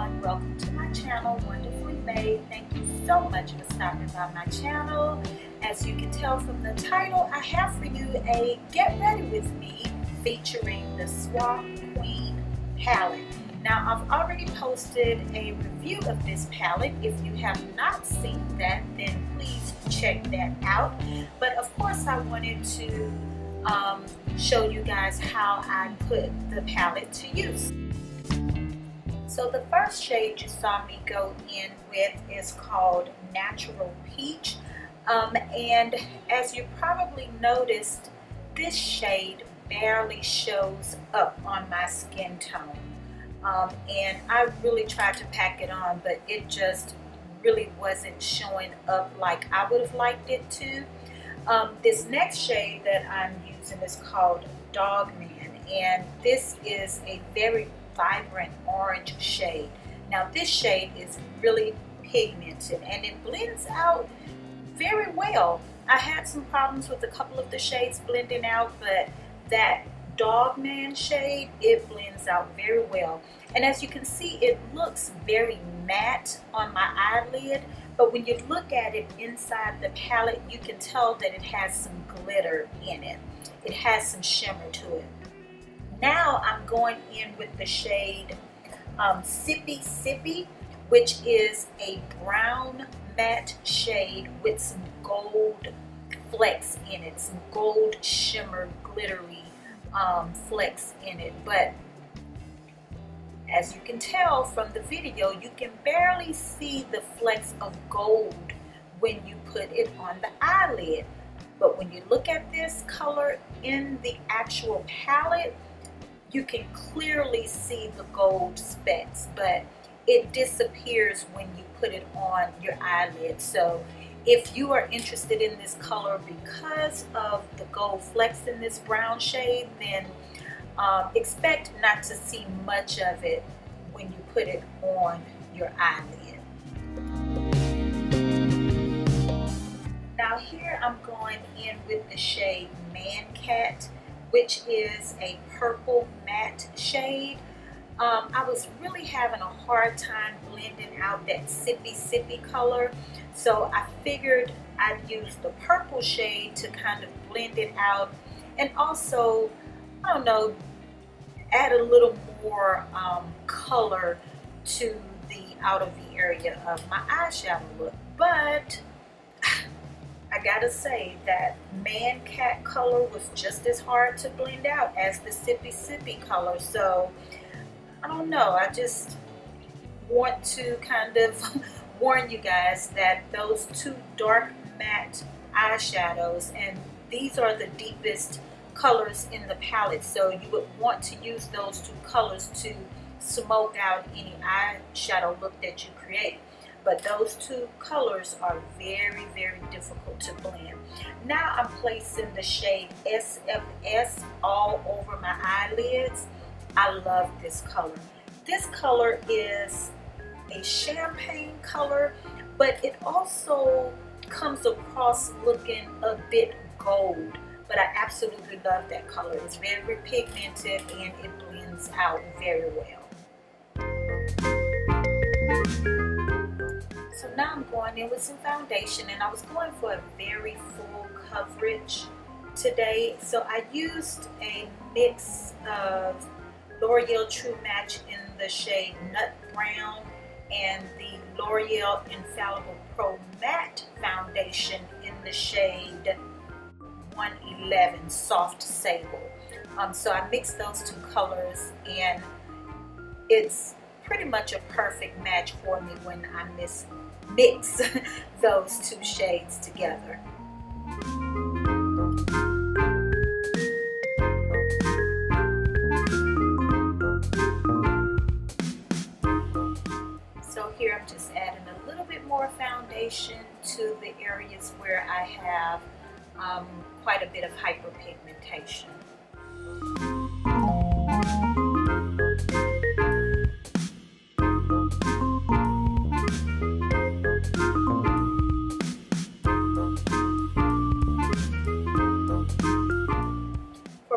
everyone, welcome to my channel, Wonderfully Made. Thank you so much for stopping by my channel. As you can tell from the title, I have for you a Get Ready With Me featuring the Swap Queen palette. Now, I've already posted a review of this palette. If you have not seen that, then please check that out. But of course, I wanted to show you guys how I put the palette to use. So the first shade you saw me go in with is called Natural Peach. And as you probably noticed, this shade barely shows up on my skin tone. And I really tried to pack it on, but it just really wasn't showing up like I would have liked it to. This next shade that I'm using is called Dogman, and this is a very vibrant orange shade. Now this shade is really pigmented and it blends out very well. I had some problems with a couple of the shades blending out, but that Dogman shade, it blends out very well. And as you can see, it looks very matte on my eyelid, but when you look at it inside the palette, you can tell that it has some glitter in it. It has some shimmer to it. Now I'm going in with the shade Sippy Sippy, which is a brown matte shade with some gold flecks in it, some gold shimmer glittery flecks in it. But as you can tell from the video, you can barely see the flecks of gold when you put it on the eyelid. But when you look at this color in the actual palette, you can clearly see the gold specks, but it disappears when you put it on your eyelid. So if you are interested in this color because of the gold flecks in this brown shade, then expect not to see much of it when you put it on your eyelid. Now here I'm going in with the shade Man Cat, which is a purple matte shade. I was really having a hard time blending out that Sippy Sippy color, so I figured I'd use the purple shade to kind of blend it out, and also, I don't know, add a little more color to the outer V area of my eyeshadow look. But I gotta say that Man Cat color was just as hard to blend out as the Sippy Sippy color. So I don't know, I just want to kind of warn you guys that those two dark matte eyeshadows, and these are the deepest colors in the palette, so you would want to use those two colors to smoke out any eyeshadow look that you create. But those two colors are very, very difficult to blend. Now I'm placing the shade SFS all over my eyelids. I love this color. This color is a champagne color, but it also comes across looking a bit gold. But I absolutely love that color. It's very pigmented and it blends out very well. So now I'm going in with some foundation, and I was going for a very full coverage today. So I used a mix of L'Oreal True Match in the shade Nut Brown and the L'Oreal Infallible Pro Matte Foundation in the shade 111 Soft Sable. So I mixed those two colors, and it's pretty much a perfect match for me when I mix those two shades together. So here I'm just adding a little bit more foundation to the areas where I have quite a bit of hyperpigmentation.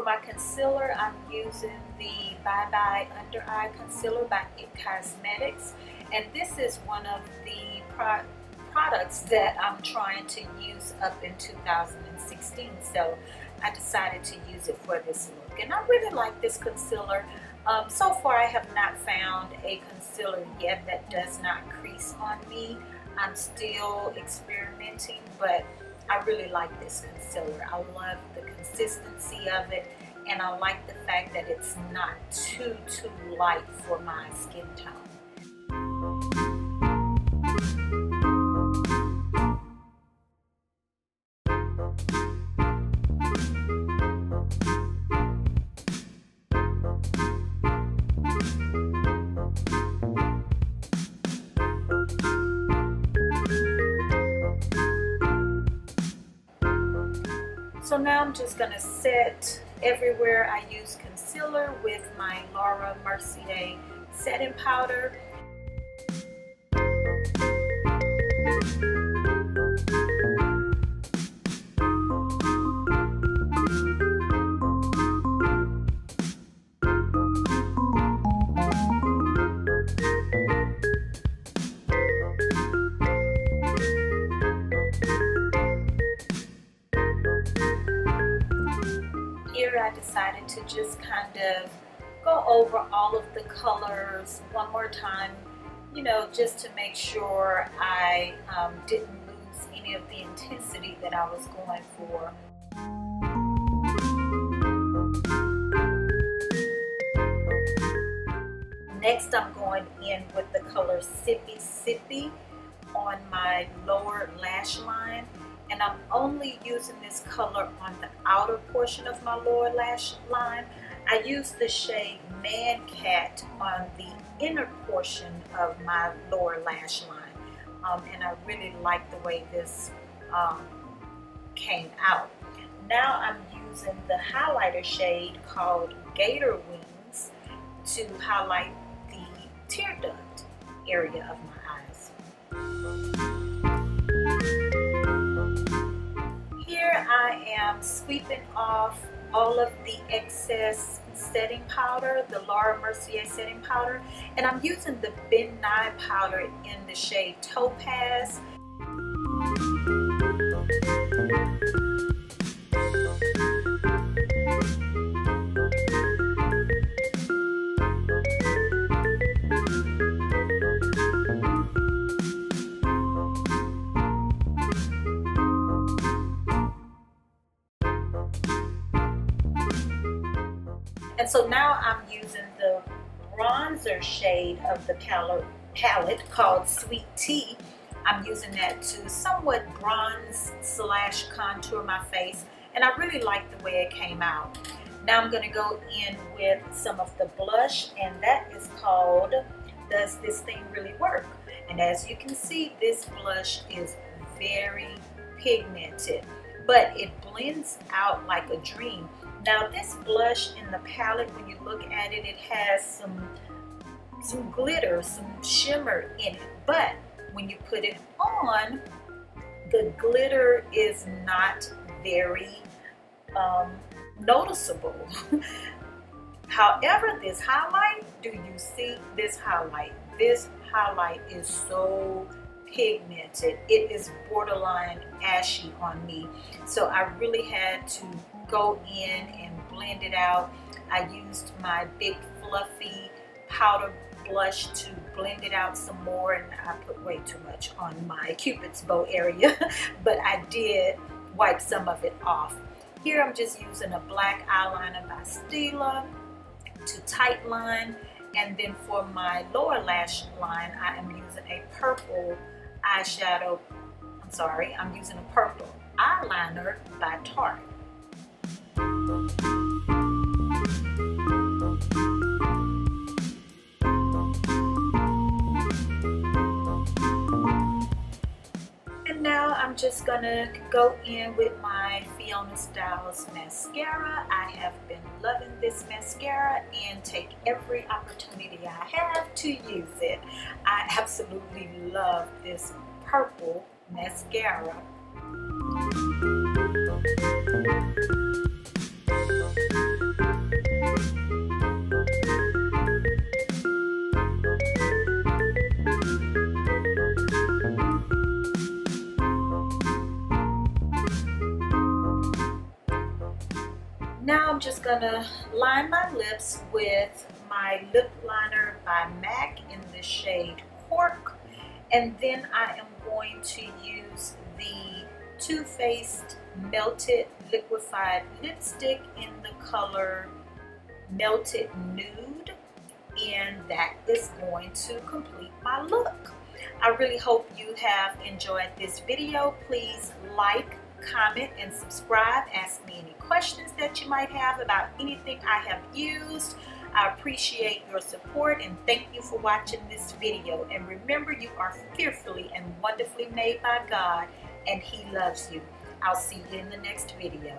For my concealer, I'm using the Bye Bye Under Eye Concealer by IT Cosmetics. And this is one of the products that I'm trying to use up in 2016. So I decided to use it for this look. And I really like this concealer. So far I have not found a concealer yet that does not crease on me. I'm still experimenting, but I really like this concealer. I love the consistency of it, and I like the fact that it's not too light for my skin tone. So now I'm just going to set everywhere I use concealer with my Laura Mercier setting powder. Here I decided to just kind of go over all of the colors one more time, you know, just to make sure I didn't lose any of the intensity that I was going for. Next, I'm going in with the color Sippy Sippy on my lower lash line. And I'm only using this color on the outer portion of my lower lash line. I use the shade Man Cat on the inner portion of my lower lash line. And I really like the way this came out. Now I'm using the highlighter shade called Gator Wings to highlight the tear duct area of my eyes. Here I am sweeping off all of the excess setting powder, the Laura Mercier setting powder, and I'm using the Ben Nye powder in the shade Topaz. And so now I'm using the bronzer shade of the palette called Sweet Tea. I'm using that to somewhat bronze / contour my face, and I really like the way it came out. Now I'm going to go in with some of the blush, and that is called Does This Thing Really Work? And as you can see, this blush is very pigmented, but it blends out like a dream. Now this blush in the palette, when you look at it, it has some glitter, some shimmer in it. But when you put it on, the glitter is not very noticeable. However, this highlight, do you see this highlight? This highlight is so pigmented. It is borderline ashy on me. So I really had to go in and blend it out. I used my big fluffy powder blush to blend it out some more, and I put way too much on my Cupid's bow area, but I did wipe some of it off. Here I'm just using a black eyeliner by Stila to tight line, and then for my lower lash line I am using a purple eyeshadow, I'm using a purple eyeliner by Tarte. And now I'm just gonna go in with my Fiona Styles mascara. I have been loving this mascara and take every opportunity I have to use it. I absolutely love this purple mascara. Now I'm just gonna line my lips with my lip liner by MAC in the shade Cork, and then I am going to use the Too Faced Melted Liquefied Lipstick in the color Melted Nude, and that is going to complete my look. I really hope you have enjoyed this video. Please like, comment, and subscribe. Ask me any questions that you might have about anything I have used. I appreciate your support and thank you for watching this video. And remember, you are fearfully and wonderfully made by God, and He loves you. I'll see you in the next video.